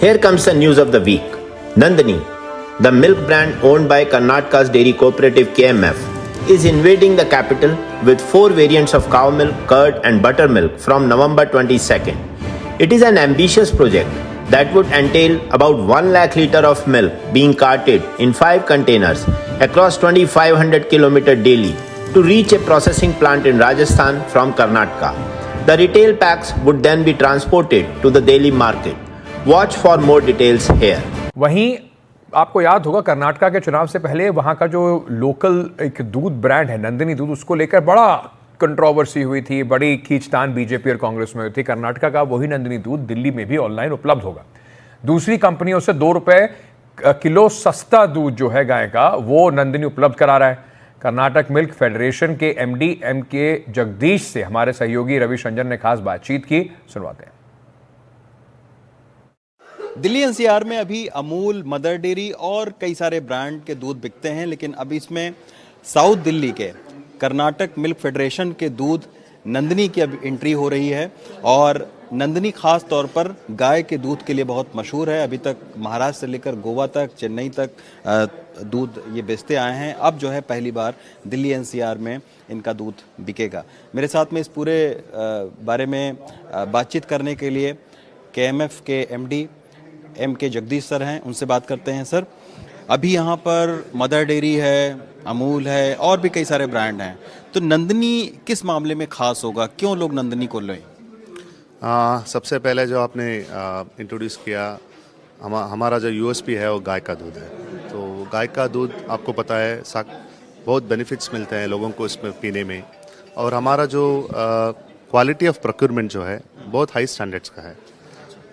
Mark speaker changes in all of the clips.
Speaker 1: Here comes the news of the week. Nandini, the milk brand owned by Karnataka's dairy cooperative KMF, is invading the capital with 4 variants of cow milk, curd and buttermilk from November 22nd. It is an ambitious project that would entail about 1 lakh litre of milk being carted in 5 containers across 2,500 km daily to reach a processing plant in Rajasthan from Karnataka. The retail packs would then be transported to the Delhi market. Watch for more details here.
Speaker 2: वहीं आपको याद होगा कर्नाटका के चुनाव से पहले वहां का जो लोकल एक दूध ब्रांड है नंदिनी दूध, उसको लेकर बड़ा कंट्रोवर्सी हुई थी, बड़ी खींचतान बीजेपी और कांग्रेस में हुई थी। कर्नाटका का वही नंदिनी दूध दिल्ली में भी ऑनलाइन उपलब्ध होगा। दूसरी कंपनियों से 2 रुपए किलो सस्ता दूध जो है गाय का, वो नंदिनी उपलब्ध करा रहा है। कर्नाटक मिल्क फेडरेशन के एमडी के जगदीश से हमारे सहयोगी रविशंजन ने खास बातचीत की, सुनवाते हैं।
Speaker 3: दिल्ली एनसीआर में अभी अमूल, मदर डेयरी और कई सारे ब्रांड के दूध बिकते हैं, लेकिन अभी इसमें साउथ दिल्ली के कर्नाटक मिल्क फेडरेशन के दूध नंदिनी की अब एंट्री हो रही है। और नंदिनी खास तौर पर गाय के दूध के लिए बहुत मशहूर है। अभी तक महाराष्ट्र से लेकर गोवा तक, चेन्नई तक दूध ये बेचते आए हैं। अब जो है पहली बार दिल्ली एनसीआर में इनका दूध बिकेगा। मेरे साथ में इस पूरे बारे में बातचीत करने के लिए केएमएफ के एमडी के जगदीश सर हैं, उनसे बात करते हैं। सर, अभी यहाँ पर मदर डेयरी है, अमूल है और भी कई सारे ब्रांड हैं, तो नंदिनी किस मामले में खास होगा? क्यों लोग नंदिनी को लें?
Speaker 4: सबसे पहले जो आपने इंट्रोड्यूस किया, हमारा जो यूएसपी है वो गाय का दूध है। तो गाय का दूध आपको पता है बहुत बेनिफिट्स मिलते हैं लोगों को इसमें पीने में। और हमारा जो क्वालिटी ऑफ प्रोक्योरमेंट जो है बहुत हाई स्टैंडर्ड्स का है।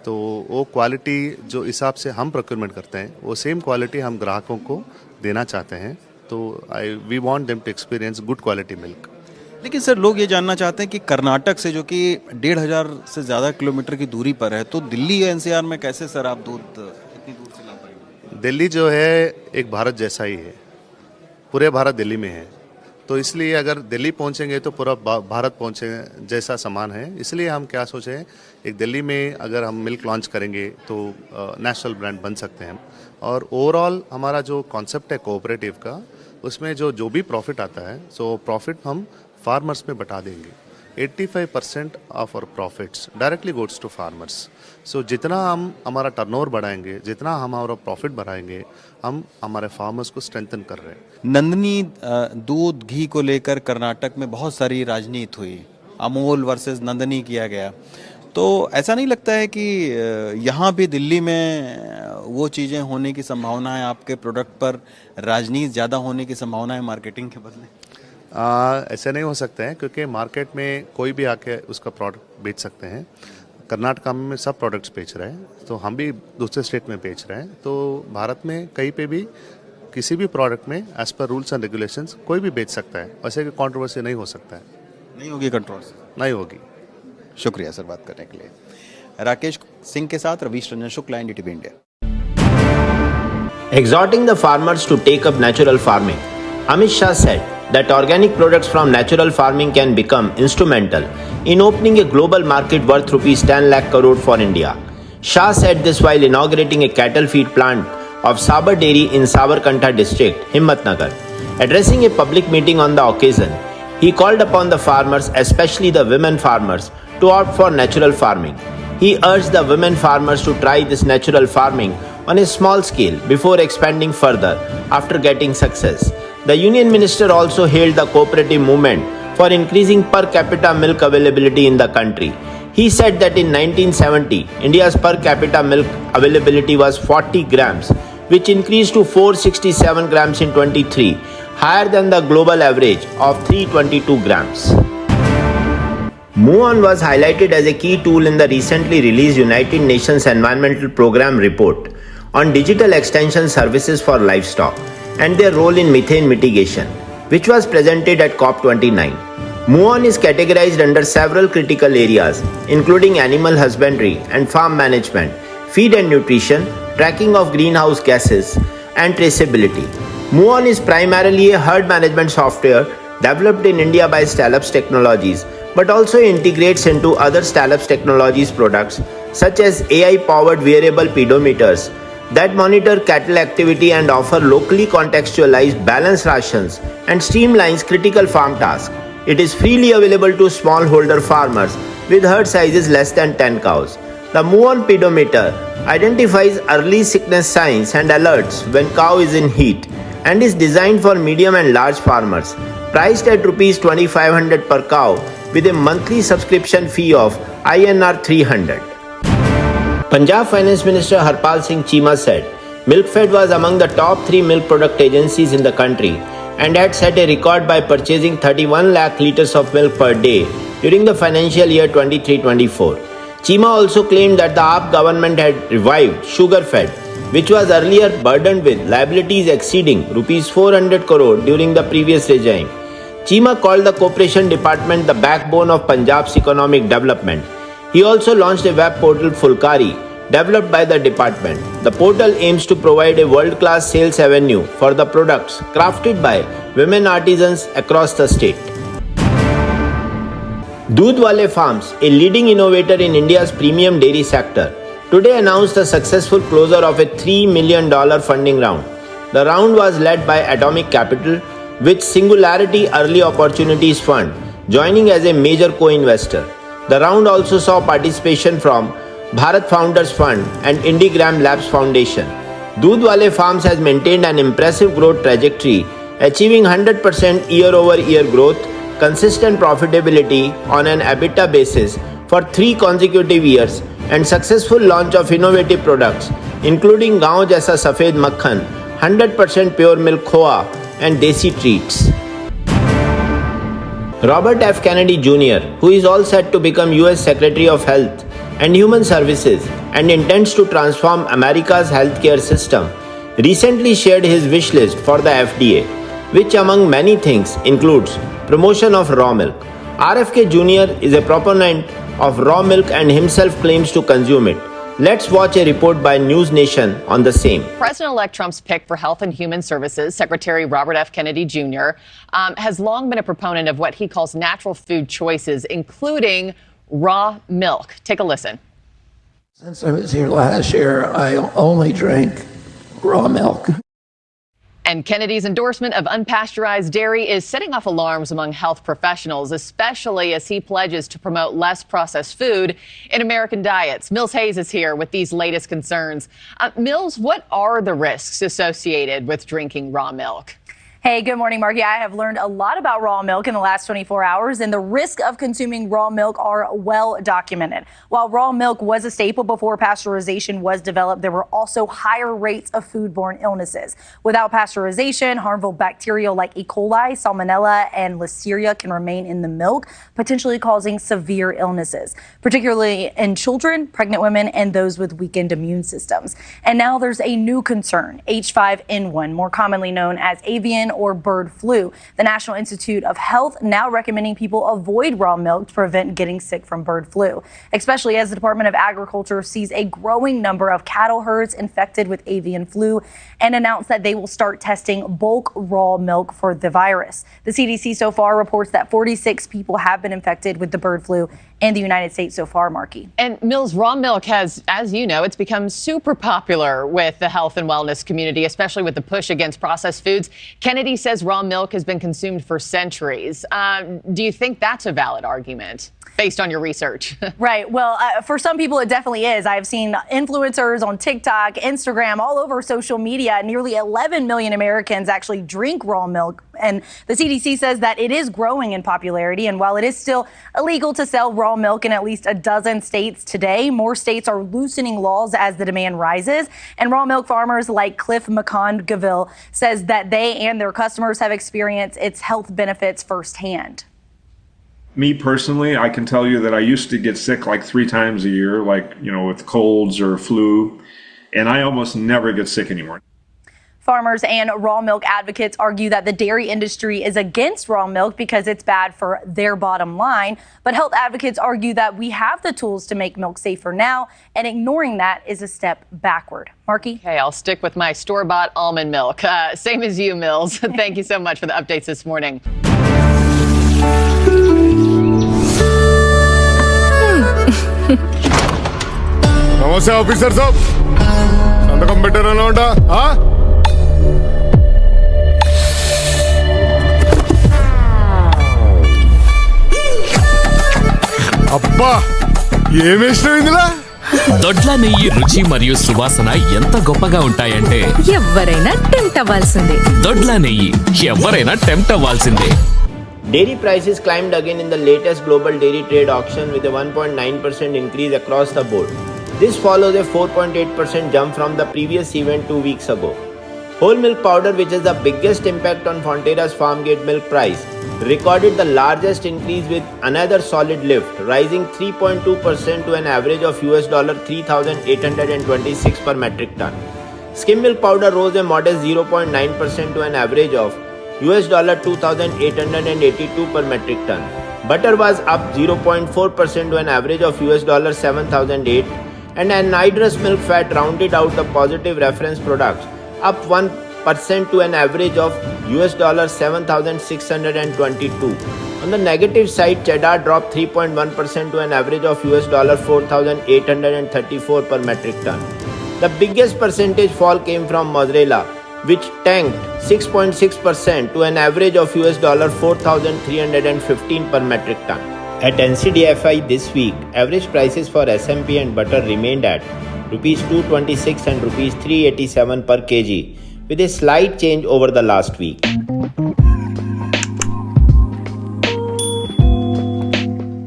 Speaker 4: तो वो क्वालिटी जो हिसाब से हम प्रोक्योरमेंट करते हैं वो सेम क्वालिटी हम ग्राहकों को देना चाहते हैं। तो we want them to experience good quality milk.
Speaker 3: लेकिन सर, लोग ये जानना चाहते हैं कि कर्नाटक से, जो कि 1,500 से ज़्यादा किलोमीटर की दूरी पर है, तो दिल्ली एनसीआर में कैसे सर आप दूध इतनी दूर से ला पाएंगे?
Speaker 4: दिल्ली जो है एक भारत जैसा ही है, पूरे भारत दिल्ली में है। तो इसलिए अगर दिल्ली पहुंचेंगे तो पूरा भारत पहुंचे जैसा समान है। इसलिए हम क्या सोचे, एक दिल्ली में अगर हम मिल्क लॉन्च करेंगे तो नेशनल ब्रांड बन सकते हैं। और ओवरऑल हमारा जो कॉन्सेप्ट है कोऑपरेटिव का, उसमें जो भी प्रॉफिट आता है, सो प्रॉफिट हम फार्मर्स में बटा देंगे। 85% of our profits directly goes to farmers. So जितना हम हमारा टर्नओवर बढ़ाएंगे, जितना हम हमारा प्रॉफिट बढ़ाएंगे, हम हमारे फार्मर्स को स्ट्रेंथन कर रहे हैं।
Speaker 3: नंदिनी दूध घी को लेकर कर्नाटक में बहुत सारी राजनीति हुई, अमूल वर्सेस नंदिनी किया गया। तो ऐसा नहीं लगता है कि यहाँ भी दिल्ली में वो चीज़ें होने की संभावना है, आपके प्रोडक्ट पर राजनीति ज़्यादा होने की संभावना है मार्केटिंग के बदले?
Speaker 4: ऐसे नहीं हो सकते हैं, क्योंकि मार्केट में कोई भी आके उसका प्रोडक्ट बेच सकते हैं। कर्नाटका में सब प्रोडक्ट्स बेच रहे हैं, तो हम भी दूसरे स्टेट में बेच रहे हैं। तो भारत में कहीं पे भी किसी भी प्रोडक्ट में as per rules and regulations कोई भी बेच सकता है। वैसे कोई कंट्रोवर्सी नहीं हो सकता है।
Speaker 3: नहीं होगी कंट्रोवर्सी?
Speaker 4: नहीं होगी।
Speaker 3: शुक्रिया सर बात करने के लिए। राकेश सिंह के साथ Ravishanjan Shukla, NDTV India.
Speaker 1: Exhorting the farmers to take up natural farming, Amit Shah said that organic products from natural farming can become instrumental in opening a global market worth rupees 10 lakh crore for India. Shah said this while inaugurating a cattle feed plant of Sabar Dairy in Sabarkantha district, Himmatnagar. Addressing a public meeting on the occasion, he called upon the farmers, especially the women farmers, to opt for natural farming. He urged the women farmers to try this natural farming on a small scale before expanding further after getting success. The Union Minister also hailed the cooperative movement for increasing per capita milk availability in the country. He said that in 1970, India's per capita milk availability was 40 grams, which increased to 467 grams in 23, higher than the global average of 322 grams. MOVE-ON was highlighted as a key tool in the recently released United Nations Environmental Programme report on digital extension services for livestock and their role in methane mitigation, which was presented at COP29. MOVE-ON is categorized under several critical areas, including animal husbandry and farm management, feed and nutrition, tracking of greenhouse gases, and traceability. MOVE-ON is primarily a herd management software developed in India by Stallops Technologies, but also integrates into other Stallops Technologies products such as AI-powered wearable pedometers that monitor cattle activity and offer locally contextualized balanced rations and streamlines critical farm tasks. It is freely available to smallholder farmers with herd sizes less than 10 cows. The Move-On pedometer identifies early sickness signs and alerts when cow is in heat and is designed for medium and large farmers, priced at Rs 2,500 per cow with a monthly subscription fee of INR 300. Punjab Finance Minister Harpal Singh Cheema said MilkFed was among the top 3 milk product agencies in the country and had set a record by purchasing 31 lakh litres of milk per day during the financial year 23-24. Cheema also claimed that the AAP government had revived SugarFed, which was earlier burdened with liabilities exceeding Rs 400 crore during the previous regime. Cheema called the Corporation Department the backbone of Punjab's economic development. He also launched a web portal Fulkari, developed by the department. The portal aims to provide a world-class sales avenue for the products crafted by women artisans across the state. Doodhwale Farms, a leading innovator in India's premium dairy sector, today announced the successful closure of a $3 million funding round. The round was led by Atomic Capital, with Singularity Early Opportunities Fund joining as a major co-investor. The round also saw participation from Bharat Founders Fund and IndiGram Labs Foundation. Doodhwale Farms has maintained an impressive growth trajectory, achieving 100% year-over-year growth, consistent profitability on an EBITDA basis for 3 consecutive years, and successful launch of innovative products including Gaon Jaisa Safed Makhan, 100% pure milk khoa, and Desi treats. Robert F. Kennedy Jr., who is all set to become US Secretary of Health and Human Services and intends to transform America's healthcare system, recently shared his wish list for the FDA, which among many things includes promotion of raw milk. RFK Jr. is a proponent of raw milk and himself claims to consume it. Let's watch a report by News Nation on the same.
Speaker 5: President-elect Trump's pick for Health and Human Services, Secretary Robert F. Kennedy Jr., has long been a proponent of what he calls natural food choices, including raw milk. Take a listen.
Speaker 6: Since I was here last year, I only drank raw milk.
Speaker 5: And Kennedy's endorsement of unpasteurized dairy is setting off alarms among health professionals, especially as he pledges to promote less processed food in American diets. Mills Hayes is here with these latest concerns. Mills, what are the risks associated with drinking raw milk?
Speaker 7: Hey, good morning, Margie. I have learned a lot about raw milk in the last 24 hours, and the risk of consuming raw milk are well documented. While raw milk was a staple before pasteurization was developed, there were also higher rates of foodborne illnesses. Without pasteurization, harmful bacteria like E. coli, Salmonella, and Listeria can remain in the milk, potentially causing severe illnesses, particularly in children, pregnant women, and those with weakened immune systems. And now there's a new concern, H5N1, more commonly known as avian or bird flu. The National Institute of Health now recommending people avoid raw milk to prevent getting sick from bird flu, especially as the Department of Agriculture sees a growing number of cattle herds infected with avian flu and announced that they will start testing bulk raw milk for the virus. The CDC so far reports that 46 people have been infected with the bird flu in the United States so far, Marky.
Speaker 5: And Mills, raw milk has, as you know, it's become super popular with the health and wellness community, especially with the push against processed foods. Kennedy says raw milk has been consumed for centuries. Do you think that's a valid argument based on your research?
Speaker 7: Right. Well, for some people, it definitely is. I've seen influencers on TikTok, Instagram, all over social media. Nearly 11 million Americans actually drink raw milk. And the CDC says that it is growing in popularity. And while it is still illegal to sell raw milk in at least a dozen states today, more states are loosening laws as the demand rises. And raw milk farmers like Cliff McCon-Gaville says that they and their customers have experienced its health benefits firsthand.
Speaker 8: Me personally, I can tell you that I used to get sick like 3 times a year, like, with colds or flu, and I almost never get sick anymore.
Speaker 7: Farmers and raw milk advocates argue that the dairy industry is against raw milk because it's bad for their bottom line. But health advocates argue that we have the tools to make milk safer now, and ignoring that is a step backward. Marky?
Speaker 5: Okay, I'll stick with my store-bought almond milk. Same as you, Mills. Thank you so much for the updates this morning.
Speaker 9: నమస్తే officer సాబ్ సంతకం పెట్టారన్నా ఉంటా అబ్బా ఏమేసినావు ఇందులో
Speaker 10: దొడ్ల నెయ్యి రుచి మరియు సువాసన ఎంత గొప్పగా ఉంటాయంటే
Speaker 11: ఎవరైనా టెంప్ట్ అవ్వాల్సిందే.
Speaker 10: దొడ్ల నెయ్యి ఎవరైనా టెంప్ట్ అవ్వాల్సిందే.
Speaker 1: Dairy prices climbed again in the latest global dairy trade auction with a 1.9% increase across the board. This follows a 4.8% jump from the previous event 2 weeks ago. Whole milk powder, which is the biggest impact on Fonterra's farm gate milk price, recorded the largest increase with another solid lift, rising 3.2% to an average of $3,826 per metric ton. Skim milk powder rose a modest 0.9% to an average of $2,882 per metric ton. Butter was up 0.4% to an average of $7,008, and anhydrous milk fat rounded out the positive reference products, up 1% to an average of $7,622. On the negative side, cheddar dropped 3.1% to an average of $4,834 per metric ton. The biggest percentage fall came from mozzarella, which tanked 6.6% to an average of $4,315 per metric ton. At NCDFI this week, average prices for SMP and butter remained at Rs 226 and Rs 387 per kg, with a slight change over the last week.